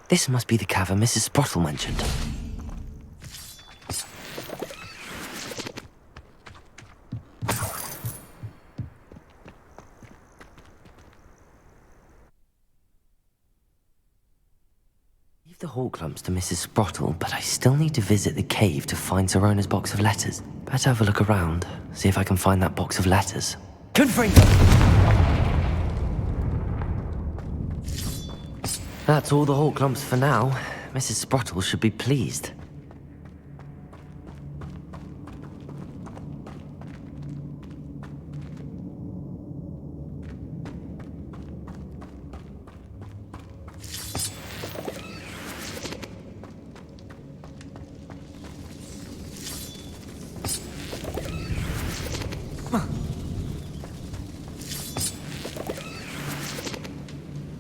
This must be the cavern Mrs. Sprottle mentioned. Leave the hall clumps to Mrs. Sprottle, but I still need to visit the cave to find Sorona's box of letters. Better have a look around, see if I can find that box of letters. Confringo! That's all the hall clumps for now. Mrs. Sprottle should be pleased.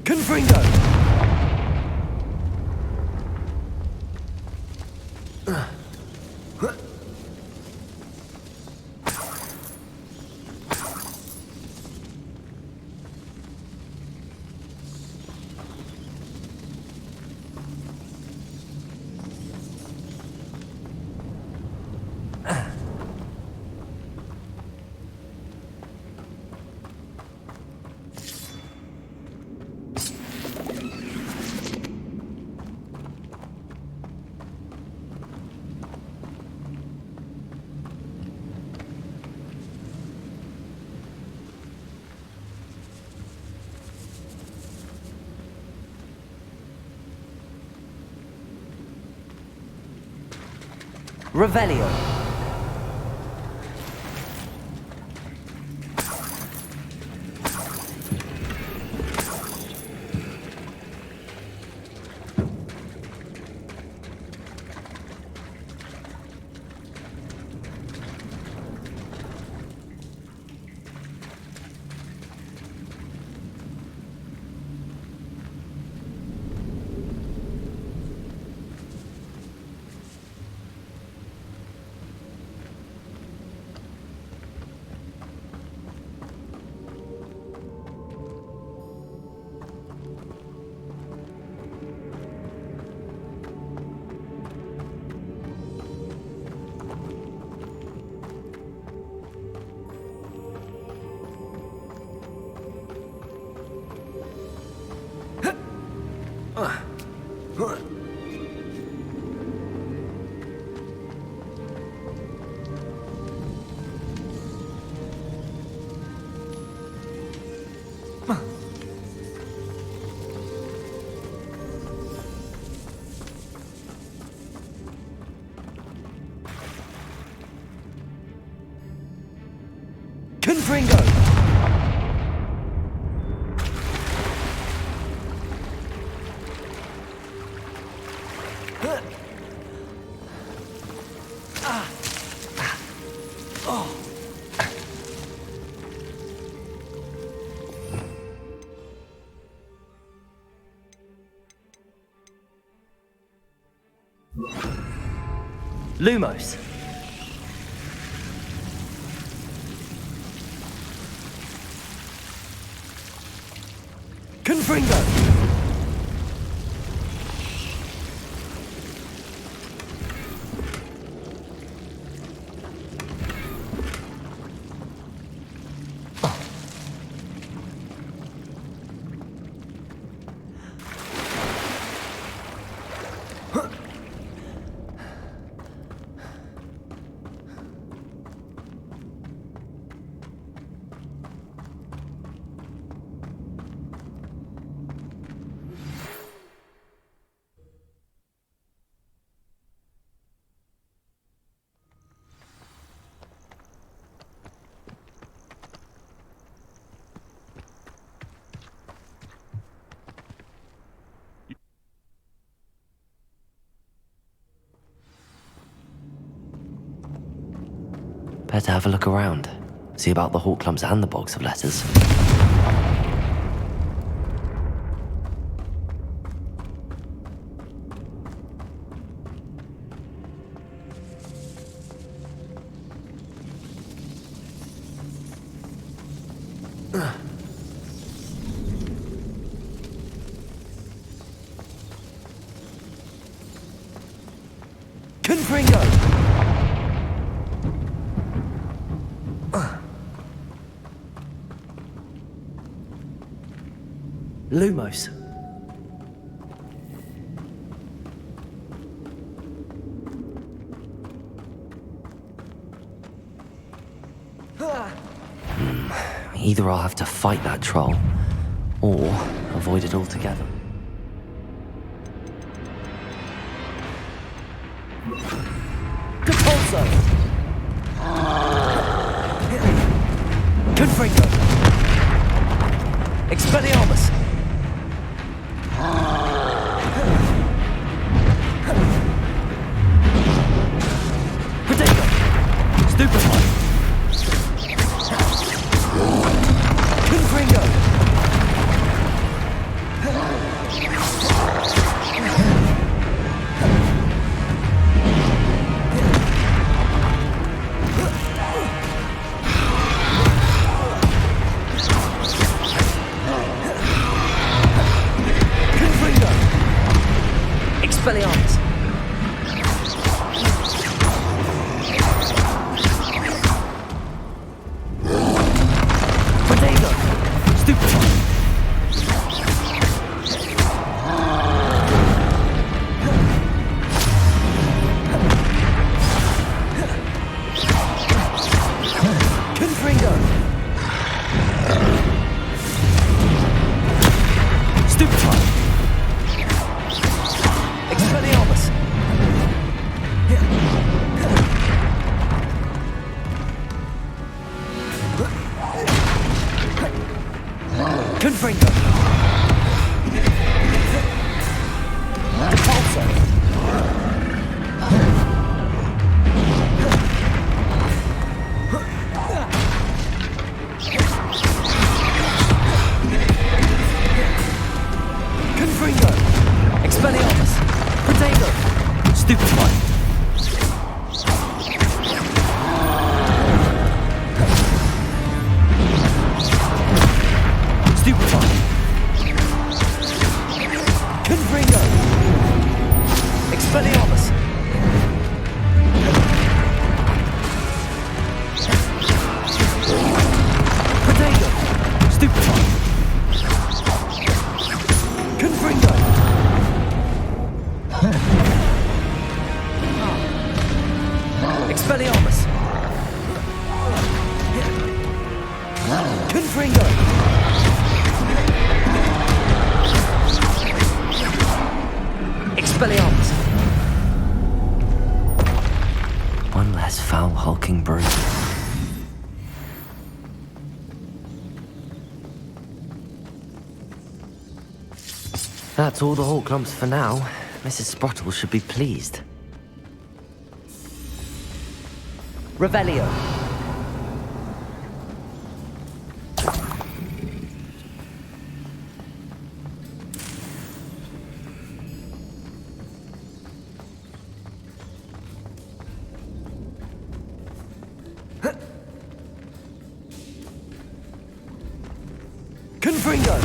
Confringo! Revelio. Confringo! Lumos. Confringo! Better have a look around. See about the hall clumps and the box of letters. Confringo! Lumos. Either I'll have to fight that troll, or avoid it altogether. Depulso! Confringo! Expelliarmus! Protego! Stupefy! Confringo! Confringo! Expelliarmus! Protego! Stupefy! Confringo! Stupefy! Expelliarmus! Confringo! Depulso! Confringo! Expelliarmus! Protego! Stupefy! Stupefy! Confringo! Expelliarmus! Protego! Stupefy! Confringo! Expelliarmus! Confringo! Expelliarmus! One less foul hulking brute. That's all the Hall clumps for now. Mrs. Sprottle should be pleased. Revelio. Confringo!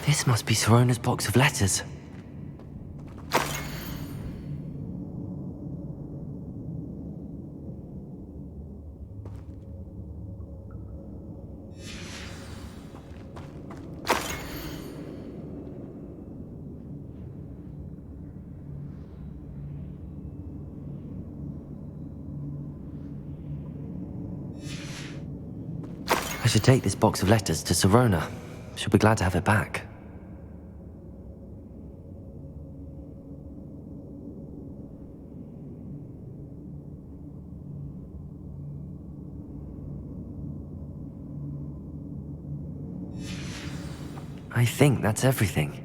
This must be Sorona's box of letters. I should take this box of letters to Sorona. She'll be glad to have it back. I think that's everything.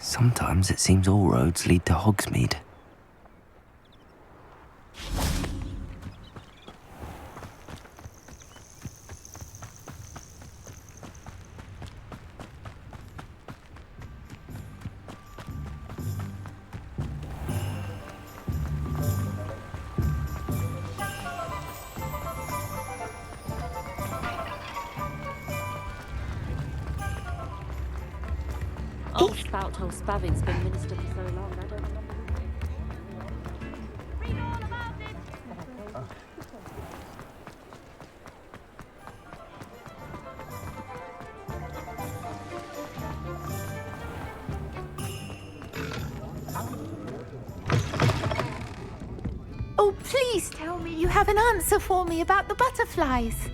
Sometimes it seems all roads lead to Hogsmeade. Old Spout-hole Spavin's been minister for so long, I don't remember who. Read all about it! Oh, please tell me you have an answer for me about the butterflies.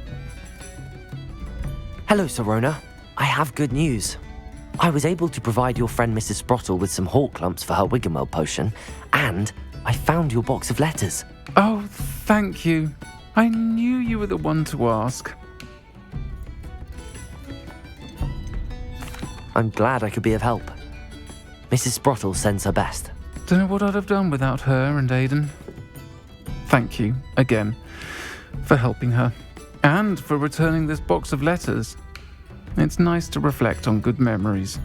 Hello, Sorona. I have good news. I was able to provide your friend Mrs. Sprottle with some hawk lumps for her Wiggenweld potion, and I found your box of letters. Oh, thank you. I knew you were the one to ask. I'm glad I could be of help. Mrs. Sprottle sends her best. Don't know what I'd have done without her and Aidan. Thank you, again, for helping her, and for returning this box of letters. It's nice to reflect on good memories.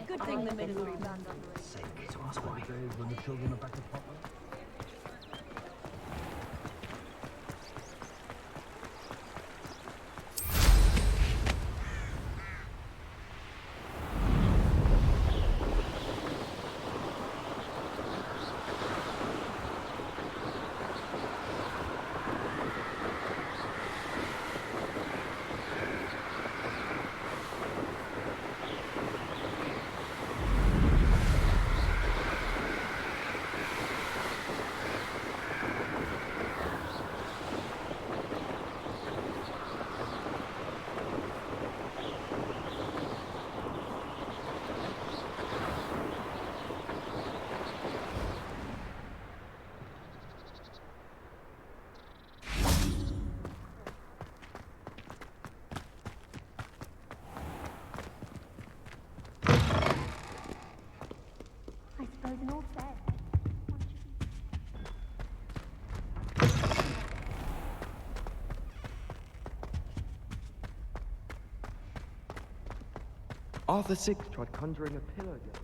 Good thing the ministry banned on Arthur VI tried conjuring a pillow girl.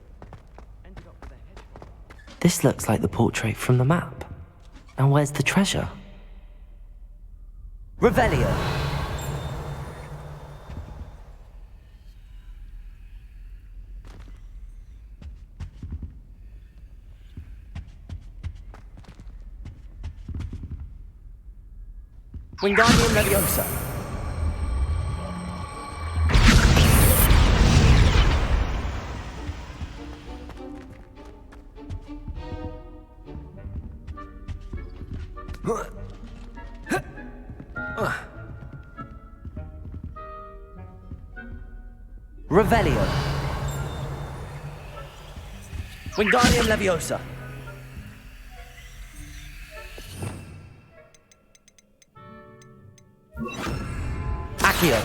Ended up with a hedgehog. This looks like the portrait from the map. And where's the treasure? Revelio! Wingardium Leviosa. Revelio. Wingardium Leviosa. Accio.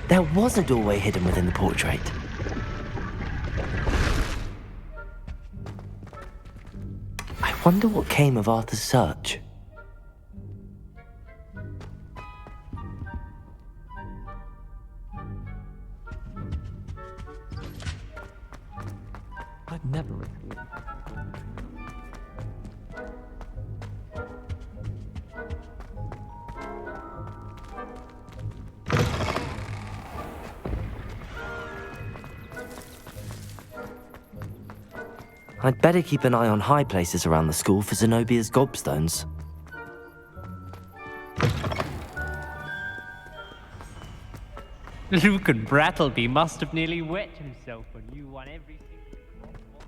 There was a doorway hidden within the portrait. I wonder what came of Arthur's search. I'd never refused. I'd better keep an eye on high places around the school for Zenobia's gobstones. Lucan Brattleby must have nearly wet himself when you won every single Hogwarts.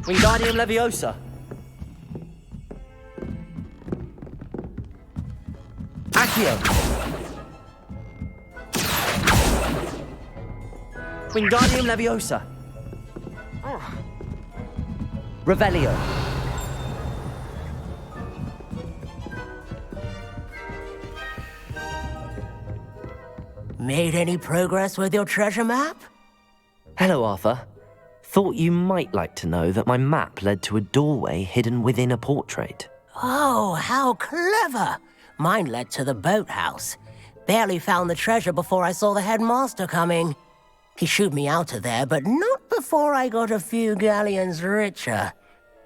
Wingardium Leviosa. Accio. Wingardium Leviosa. Revelio. Made any progress with your treasure map? Hello, Arthur. Thought you might like to know that my map led to a doorway hidden within a portrait. Oh, how clever! Mine led to the boathouse. Barely found the treasure before I saw the headmaster coming. He shooed me out of there, but not before I got a few galleons richer.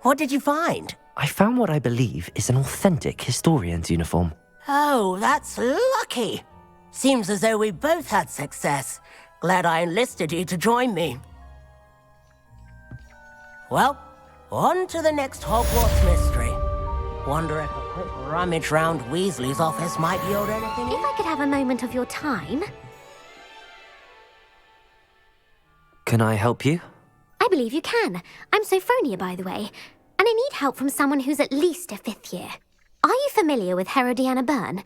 What did you find? I found what I believe is an authentic historian's uniform. Oh, that's lucky. Seems as though we both had success. Glad I enlisted you to join me. Well, on to the next Hogwarts mystery. Wonder if a quick rummage round Weasley's office might yield anything. If I could have a moment of your time. Can I help you? I believe you can. I'm Sophronia, by the way, and I need help from someone who's at least a 5th year. Are you familiar with Herodiana Byrne?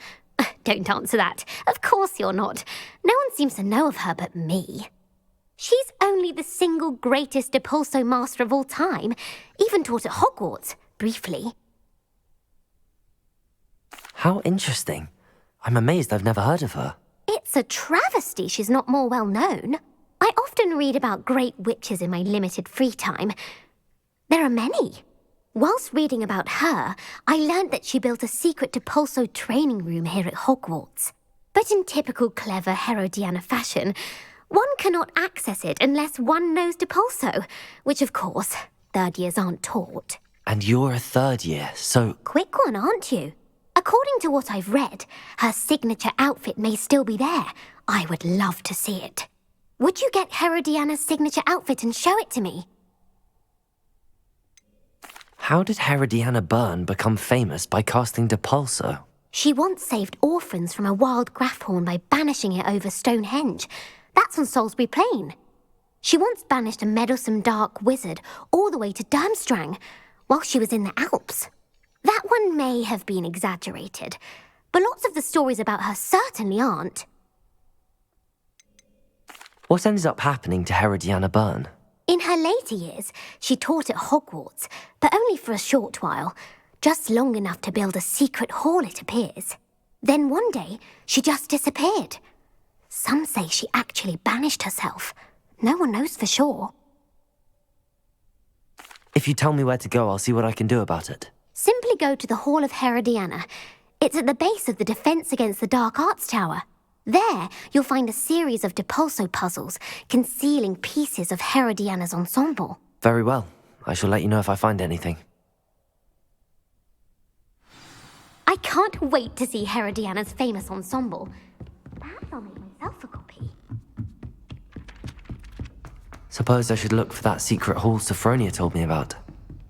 Don't answer that. Of course you're not. No one seems to know of her but me. She's only the single greatest Depulso master of all time, even taught at Hogwarts, briefly. How interesting. I'm amazed I've never heard of her. It's a travesty she's not more well known. I often read about great witches in my limited free time. There are many. Whilst reading about her, I learned that she built a secret Depulso training room here at Hogwarts. But in typical clever Herodiana fashion, one cannot access it unless one knows Depulso, which of course, 3rd years aren't taught. And you're a 3rd year, so... Quick one, aren't you? According to what I've read, her signature outfit may still be there. I would love to see it. Would you get Herodiana's signature outfit and show it to me? How did Herodiana Byrne become famous by casting Depulso? She once saved orphans from a wild Graffhorn by banishing it over Stonehenge. That's on Salisbury Plain. She once banished a meddlesome dark wizard all the way to Durmstrang while she was in the Alps. That one may have been exaggerated, but lots of the stories about her certainly aren't. What ended up happening to Herodiana Byrne? In her later years, she taught at Hogwarts, but only for a short while, just long enough to build a secret hall, it appears. Then one day, she just disappeared. Some say she actually banished herself. No one knows for sure. If you tell me where to go, I'll see what I can do about it. Simply go to the Hall of Herodiana. It's at the base of the Defense Against the Dark Arts Tower. There, you'll find a series of Depulso puzzles concealing pieces of Herodiana's ensemble. Very well. I shall let you know if I find anything. I can't wait to see Herodiana's famous ensemble. Perhaps I'll make myself a copy. Suppose I should look for that secret hall Sophronia told me about.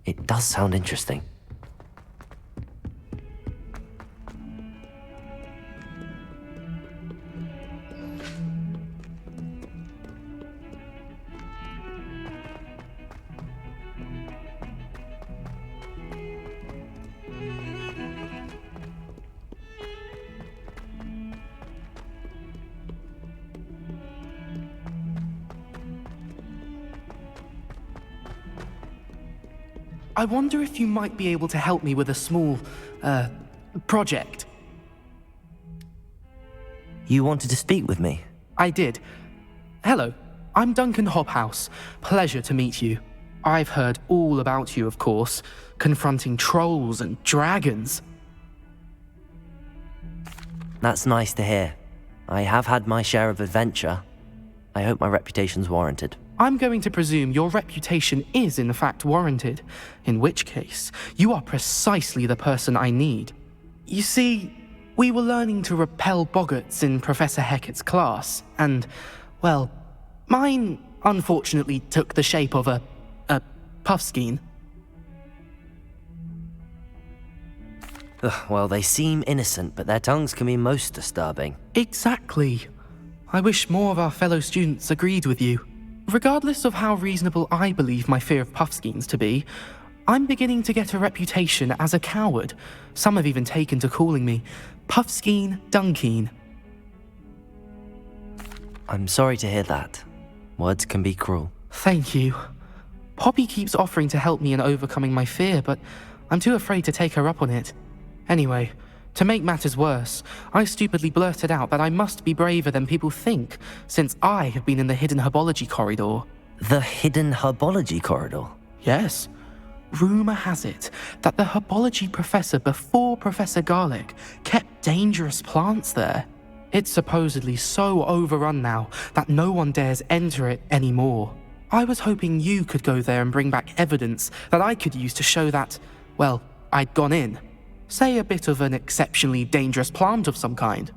It does sound interesting. I wonder if you might be able to help me with a small, project. You wanted to speak with me? I did. Hello, I'm Duncan Hobhouse. Pleasure to meet you. I've heard all about you, of course, confronting trolls and dragons. That's nice to hear. I have had my share of adventure. I hope my reputation's warranted. I'm going to presume your reputation is in fact warranted, in which case, you are precisely the person I need. You see, we were learning to repel boggarts in Professor Hecat's class, and, well, mine unfortunately took the shape of a puffskein. Well, they seem innocent, but their tongues can be most disturbing. Exactly. I wish more of our fellow students agreed with you. Regardless of how reasonable I believe my fear of puffskeins to be, I'm beginning to get a reputation as a coward. Some have even taken to calling me Puffskeen Dunkeen. I'm sorry to hear that. Words can be cruel. Thank you. Poppy keeps offering to help me in overcoming my fear, but I'm too afraid to take her up on it. Anyway, to make matters worse, I stupidly blurted out that I must be braver than people think, since I have been in the hidden herbology corridor. The hidden herbology corridor? Yes. Rumour has it that the herbology professor before Professor Garlic kept dangerous plants there. It's supposedly so overrun now that no one dares enter it anymore. I was hoping you could go there and bring back evidence that I could use to show that, well, I'd gone in. Say a bit of an exceptionally dangerous plant of some kind.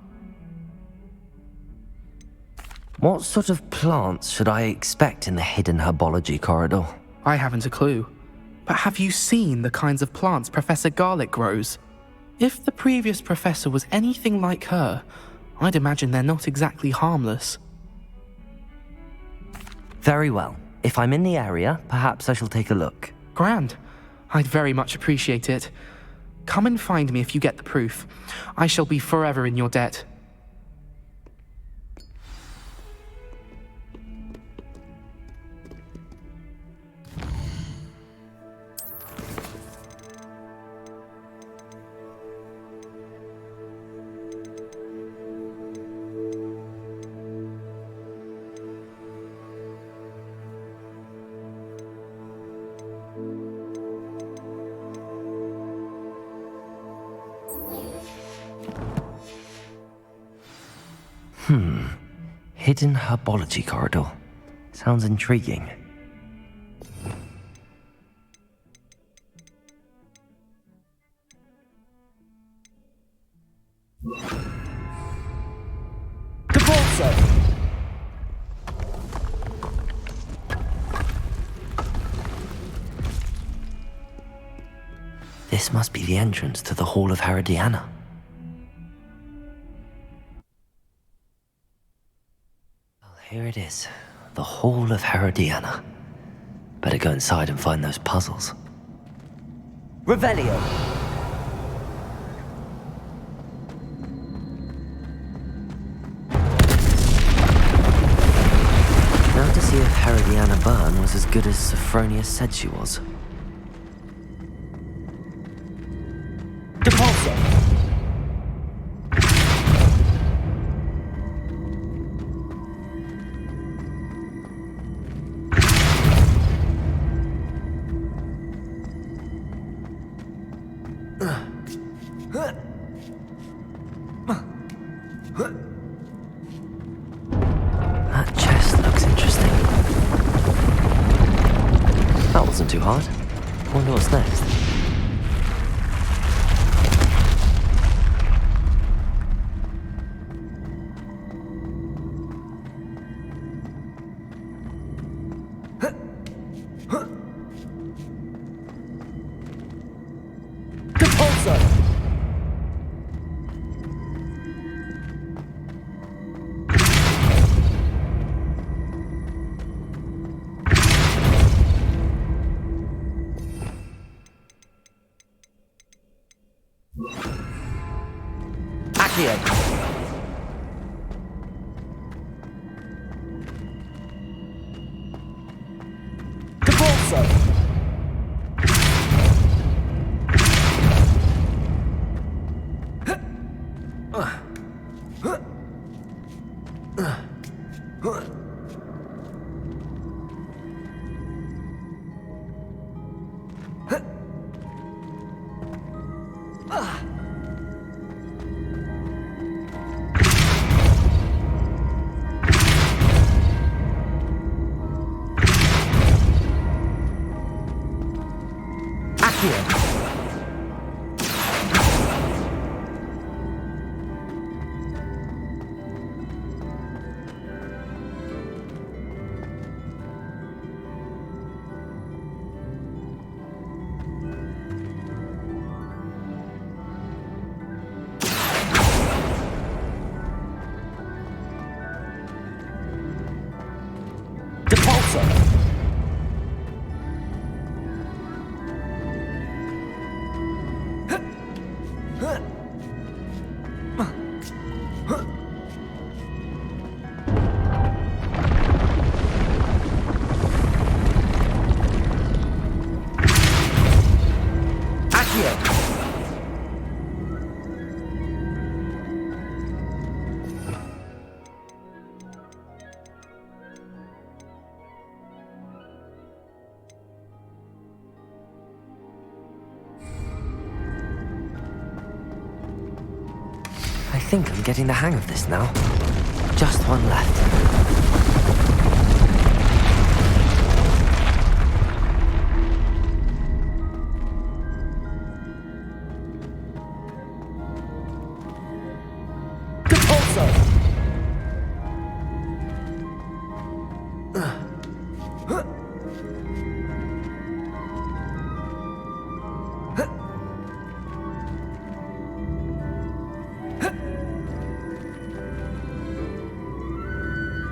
What sort of plants should I expect in the hidden herbology corridor? I haven't a clue. But have you seen the kinds of plants Professor Garlic grows? If the previous professor was anything like her, I'd imagine they're not exactly harmless. Very well. If I'm in the area, perhaps I shall take a look. Grand. I'd very much appreciate it. Come and find me if you get the proof. I shall be forever in your debt. Hidden herbology corridor. Sounds intriguing. This must be the entrance to the Hall of Herodiana. Well, here it is. The Hall of Herodiana. Better go inside and find those puzzles. Revelio! see if Herodiana Byrne was as good as Sophronia said she was. Depulso! That chest looks interesting. That wasn't too hard. Wonder what's next. Depulso! Accio! Depulso! Accio! Depulso! Accio! I think I'm getting the hang of this now. Just one left. Depulso!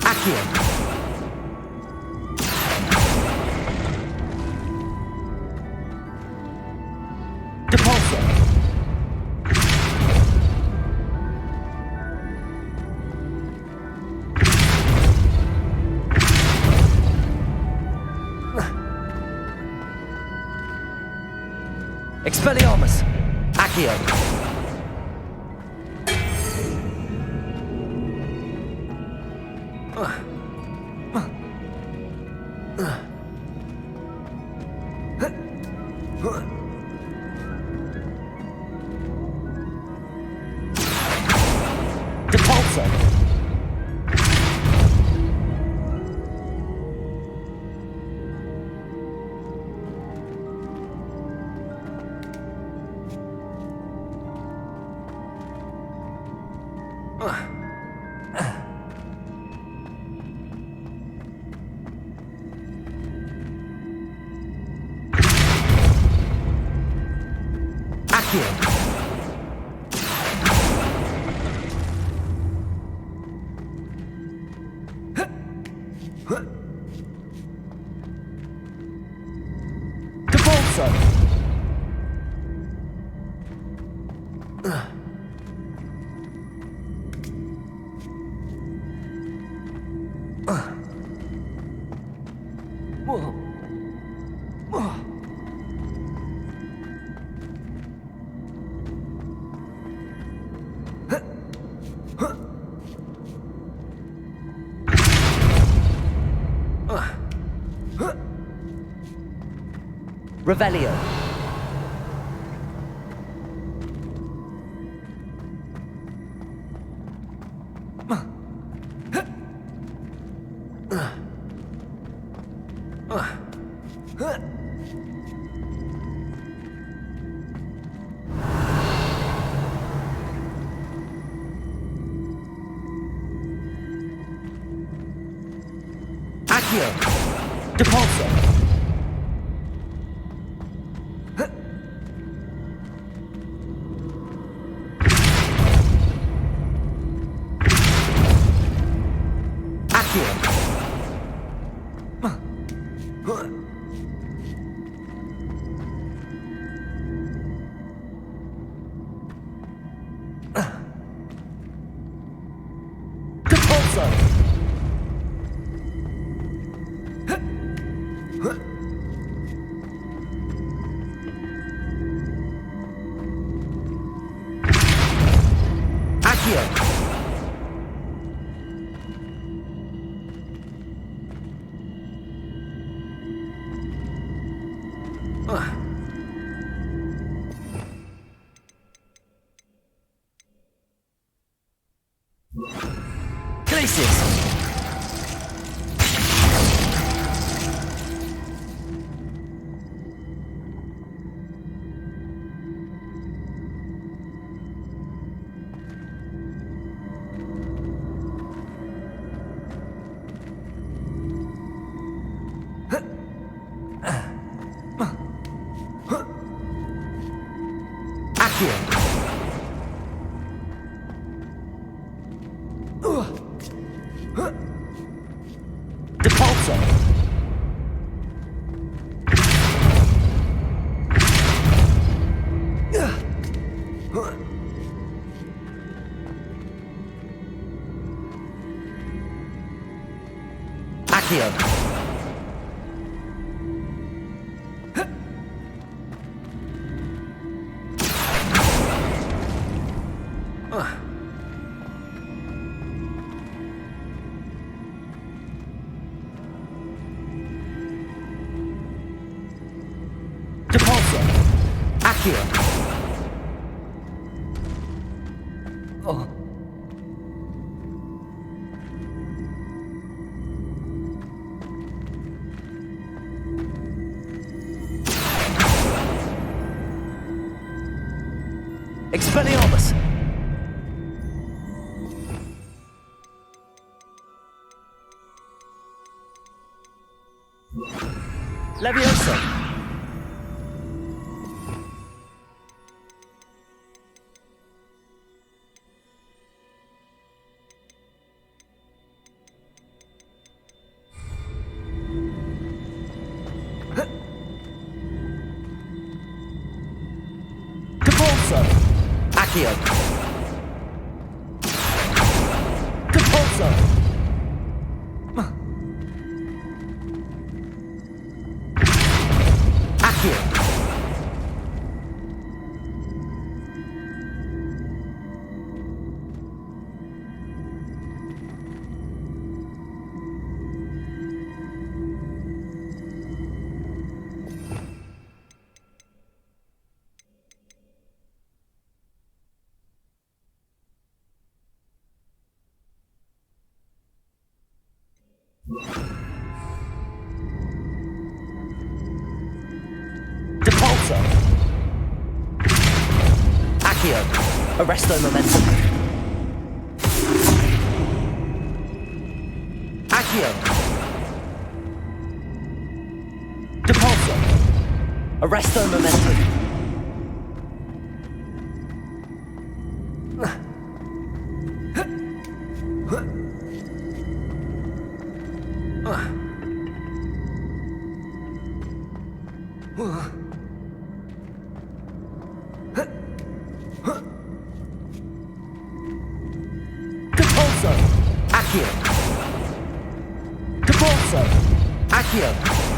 Accio! Depulso! Expelliarmus! Accio! Depulso! Accio! Depulso! Revelio. Accio. Depulso. Accio. Depulso. Accio. Crisis. Accio. Depulso. Accio. Depulso. Accio. Oh. Expelliarmus. Levioso. Depulso. Accio. Depulso. Accio. Depulso. Accio. Arresto momentum. Accio. Depulso. Arresto momentum. Depulso. Accio. Depulso. Accio.